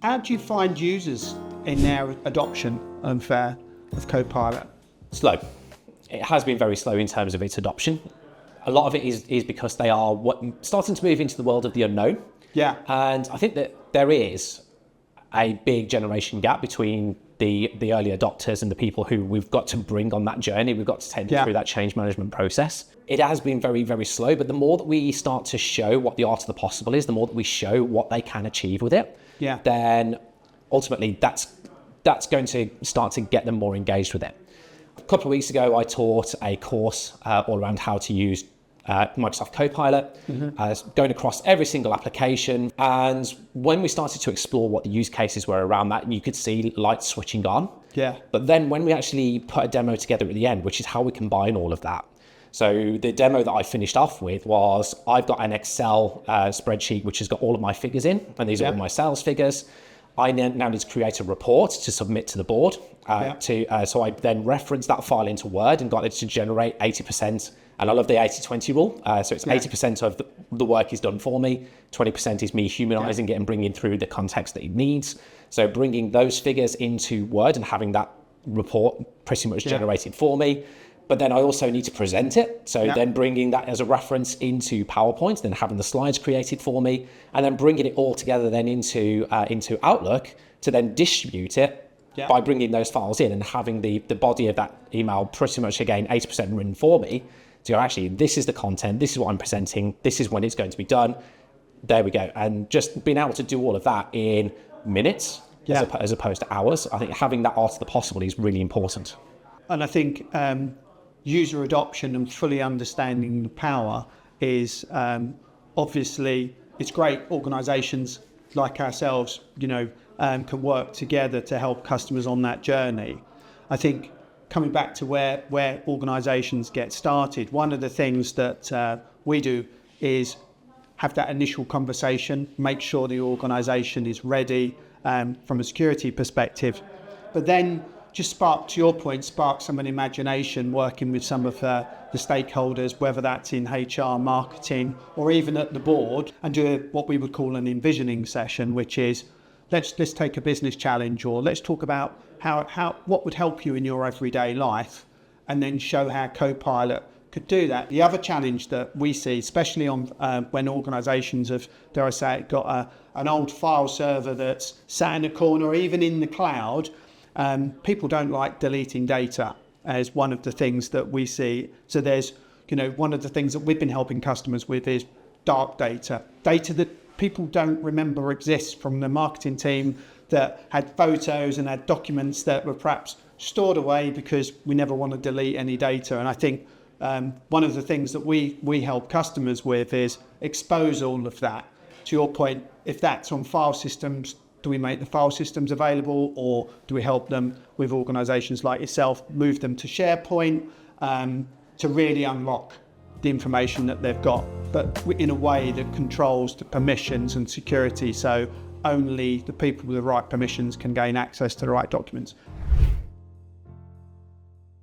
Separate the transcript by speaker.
Speaker 1: How do you find users in their adoption of Copilot?
Speaker 2: Slow. It has been very slow in terms of its adoption. A lot of it is because they are starting to move into the world of the unknown.
Speaker 1: Yeah.
Speaker 2: And I think that there is a big generation gap between the early adopters and the people who we've got to bring on that journey. We've got to take them through that change management process. It has been very, very slow, but the more that we start to show what the art of the possible is, the more that we show what they can achieve with it, then ultimately that's going to start to get them more engaged with it. A couple of weeks ago, I taught a course all around how to use Microsoft Copilot, going across every single application. And when we started to explore what the use cases were around that, you could see lights switching on.
Speaker 1: Yeah.
Speaker 2: But then when we actually put a demo together at the end, which is how we combine all of that. So the demo that I finished off with was, I've got an Excel spreadsheet, which has got all of my figures in, and these are all my sales figures. I now need to create a report to submit to the board. So I then referenced that file into Word and got it to generate 80%. And I love the 80-20 rule. So it's 80% of the work is done for me. 20% is me humanizing it and bringing through the context that it needs. So bringing those figures into Word and having that report pretty much generated for me. But then I also need to present it. So then bringing that as a reference into PowerPoint, then having the slides created for me, and then bringing it all together then into Outlook to then distribute it by bringing those files in and having the body of that email pretty much, again, 80% written for me. So actually, this is the content, this is what I'm presenting, this is when it's going to be done. There we go. And just being able to do all of that in minutes as opposed to hours, I think having that art of the possible is really important.
Speaker 1: And I think user adoption and fully understanding the power is obviously, it's great. Organisations like ourselves, can work together to help customers on that journey. I think coming back to where organisations get started, one of the things that we do is have that initial conversation, make sure the organisation is ready from a security perspective, but then just spark some of the imagination working with some of the stakeholders, whether that's in HR, marketing, or even at the board, and do what we would call an envisioning session, which is let's take a business challenge, or let's talk about how what would help you in your everyday life, and then show how Copilot could do that. The other challenge that we see, especially on when organisations have, dare I say it, got an old file server that's sat in a corner, or even in the cloud. People don't like deleting data as one of the things that we see. So there's, one of the things that we've been helping customers with is dark data that people don't remember exists, from the marketing team that had photos and had documents that were perhaps stored away because we never want to delete any data. And I think one of the things that we help customers with is expose all of that. To your point, if that's on file systems, do we make the file systems available, or do we help them with organisations like yourself, move them to SharePoint to really unlock the information that they've got, but in a way that controls the permissions and security, so only the people with the right permissions can gain access to the right documents.